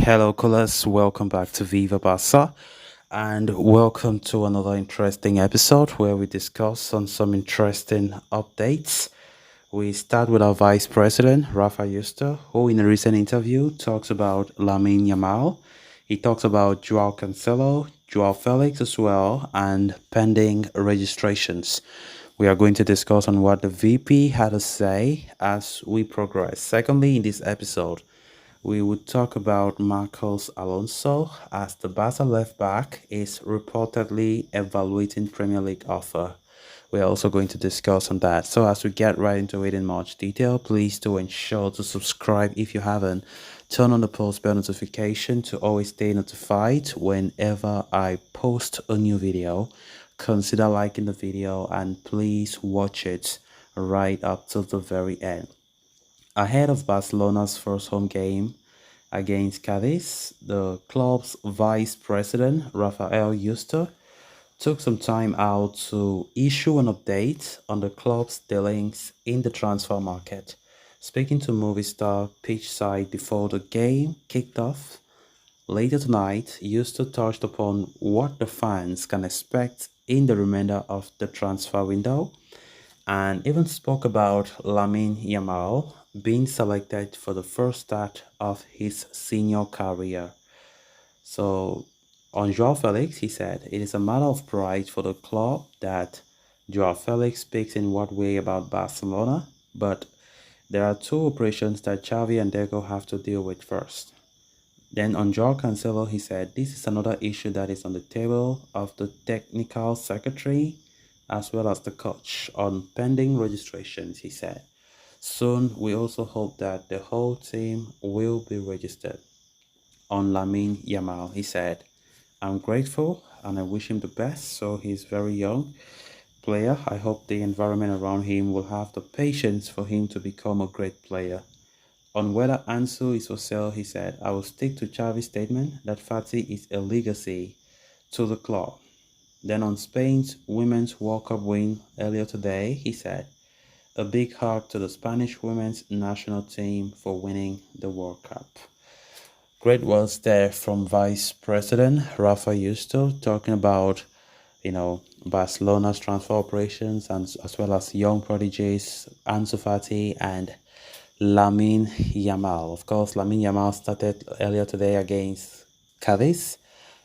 Hello, callers. Welcome back to Viva Basa, and welcome to another interesting episode where we discuss on some interesting updates. We start with our Vice President, Rafa Yusta, who in a recent interview talks about Lamine Yamal. He talks about Joao Cancelo, Joao Felix as well, and pending registrations. We are going to discuss on what the VP had to say as we progress. Secondly, in this episode, we would talk about Marcos Alonso as the Barca left back is reportedly evaluating Premier League offer. We're also going to discuss on that. So as we get right into it in much detail, please do ensure to subscribe if you haven't. Turn on the post bell notification to always stay notified whenever I post a new video. Consider liking the video and please watch it right up to the very end. Ahead of Barcelona's first home game against Cadiz, the club's vice president, Rafael Yusta, took some time out to issue an update on the club's dealings in the transfer market. Speaking to Movistar pitchside before the game kicked off, later tonight, Yusta touched upon what the fans can expect in the remainder of the transfer window and even spoke about Lamine Yamal being selected for the first start of his senior career. So, on Joao Felix, he said, it is a matter of pride for the club that Joao Felix speaks in what way about Barcelona, but there are two operations that Xavi and Deco have to deal with first. Then on Joao Cancelo, he said, this is another issue that is on the table of the technical secretary as well as the coach on pending registrations, he said. Soon, we also hope that the whole team will be registered. On Lamine Yamal, he said, I'm grateful and I wish him the best. So he's very young player. I hope the environment around him will have the patience for him to become a great player. On whether Ansu is for sale, he said, I will stick to Xavi's statement that Fati is a legacy to the club. Then on Spain's Women's World Cup win earlier today, he said, a big hug to the Spanish women's national team for winning the World Cup. Great words there from Vice President Rafa Justo talking about, Barcelona's transfer operations and as well as young prodigies Ansu Fati and Lamine Yamal. Of course, Lamine Yamal started earlier today against Cadiz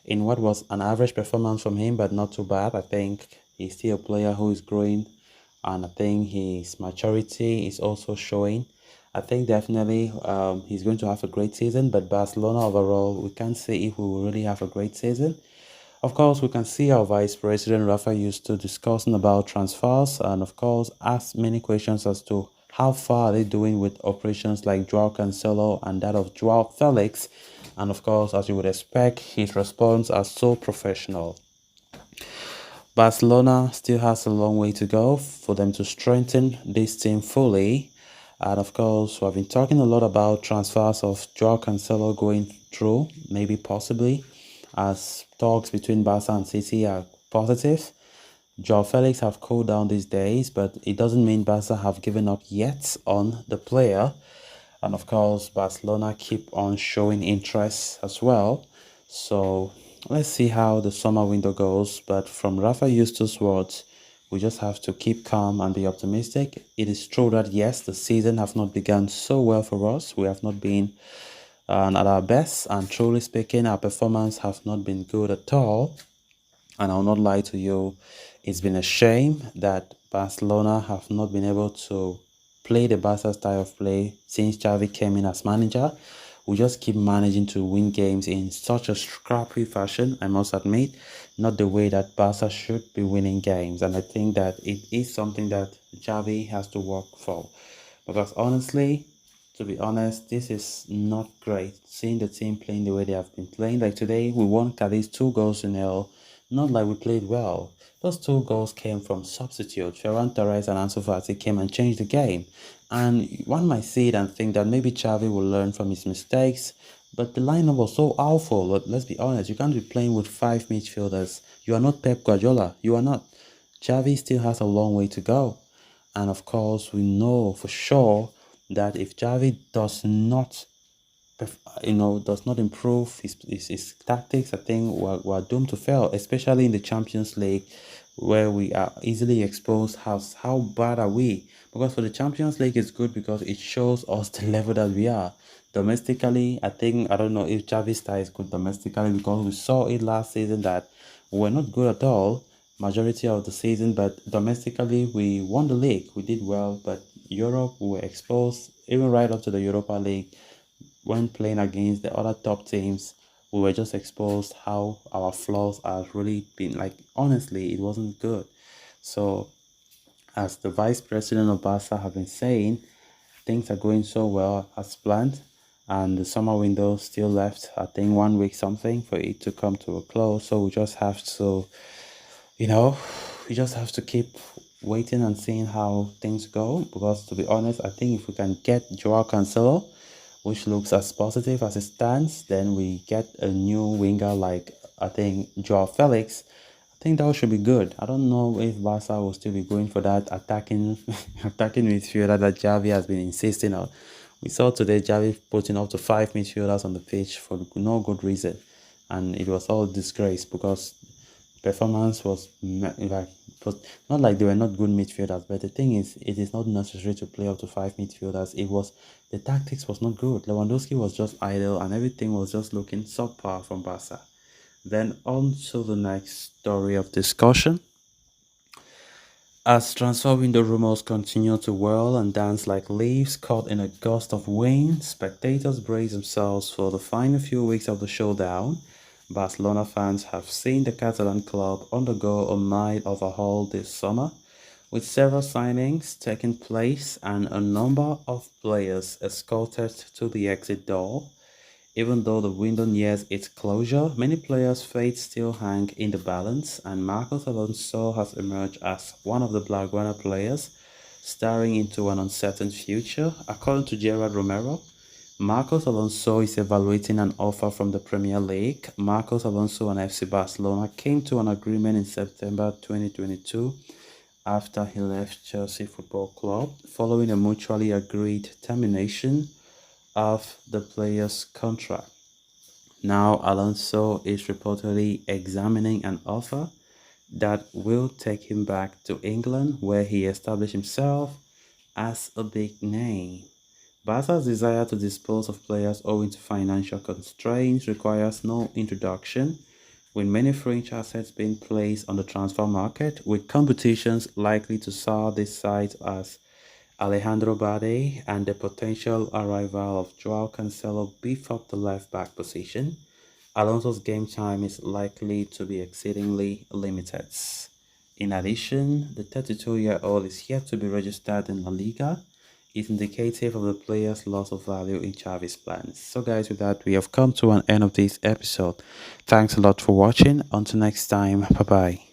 in what was an average performance from him, but not too bad. I think he's still a player who is growing, and I think his maturity is also showing. I think definitely he's going to have a great season, but Barcelona overall, we can't say if we will really have a great season. Of course, we can see our Vice President Rafa used to discussing about transfers and, of course, ask many questions as to how far are they doing with operations like Joao Cancelo and that of Joao Felix. And, of course, as you would expect, his response are so professional. Barcelona still has a long way to go for them to strengthen this team fully. And of course, we have been talking a lot about transfers of Joao Cancelo going through, maybe possibly, as talks between Barca and City are positive. Joao Felix have cooled down these days, but it doesn't mean Barca have given up yet on the player. And of course, Barcelona keep on showing interest as well. So let's see how the summer window goes. But from Rafa Eustace's words, we just have to keep calm and be optimistic. It is true that yes, the season have not begun so well for us. We have not been at our best, and truly speaking, our performance have not been good at all. And I'll not lie to you, it's been a shame that Barcelona have not been able to play the Barca style of play since Xavi came in as manager. We just keep managing to win games in such a scrappy fashion, I must admit, not the way that Barca should be winning games. And I think that it is something that Xavi has to work for. Because honestly, to be honest, this is not great. Seeing the team playing the way they have been playing. Like today, we won Cadiz 2-0. Not like we played well. Those two goals came from substitute. Ferran Torres and Ansu Fati came and changed the game. And one might see it and think that maybe Xavi will learn from his mistakes. But the lineup was so awful. Let's be honest, you can't be playing with 5 midfielders. You are not Pep Guardiola. You are not. Xavi still has a long way to go. And of course, we know for sure that if Xavi does not does not improve his tactics, I think we're doomed to fail, especially in the Champions League, where we are easily exposed. How bad are we? Because for the Champions League, it's good because it shows us the level that we are. Domestically, I don't know if Javi style is good domestically, because we saw it last season that we're not good at all majority of the season, but domestically we won the league. We did well, but Europe we were exposed even right up to the Europa League. When playing against the other top teams, we were just exposed how our flaws are really been, like, honestly, it wasn't good. So as the vice president of Barca have been saying, things are going so well as planned, and the summer window still left, I think, 1 week something for it to come to a close. So we just have to, you know, we just have to keep waiting and seeing how things go. Because to be honest, I think if we can get Joao Cancelo, which looks as positive as it stands, then we get a new winger like, I think, Joao Felix. I think that should be good. I don't know if Barca will still be going for that attacking attacking midfielder that Javi has been insisting on. We saw today Javi putting up to five midfielders on the pitch for no good reason, and it was all disgrace because performance was like, was not like they were not good midfielders, but the thing is, it is not necessary to play up to five midfielders. It was the tactics was not good. Lewandowski was just idle, and everything was just looking subpar from Barca. Then on to the next story of discussion. As transfer window rumors continue to whirl and dance like leaves caught in a gust of wind, spectators brace themselves for the final few weeks of the showdown. Barcelona fans have seen the Catalan club undergo a mild overhaul this summer, with several signings taking place and a number of players escorted to the exit door. Even though the window nears its closure, many players' fates still hang in the balance, and Marcos Alonso has emerged as one of the Blaugrana players staring into an uncertain future. According to Gerard Romero, Marcos Alonso is evaluating an offer from the Premier League. Marcos Alonso and FC Barcelona came to an agreement in September 2022 after he left Chelsea Football Club following a mutually agreed termination of the player's contract. Now, Alonso is reportedly examining an offer that will take him back to England, where he established himself as a big name. Barca's desire to dispose of players owing to financial constraints requires no introduction, with many French assets being placed on the transfer market, with competitions likely to sour this side as Alejandro Bade and the potential arrival of Joao Cancelo beef up the left back position. Alonso's game time is likely to be exceedingly limited. In addition, the 32-year-old is yet to be registered in La Liga, is indicative of the player's loss of value in Xavi's plans. So guys, with that, we have come to an end of this episode. Thanks a lot for watching. Until next time, bye bye.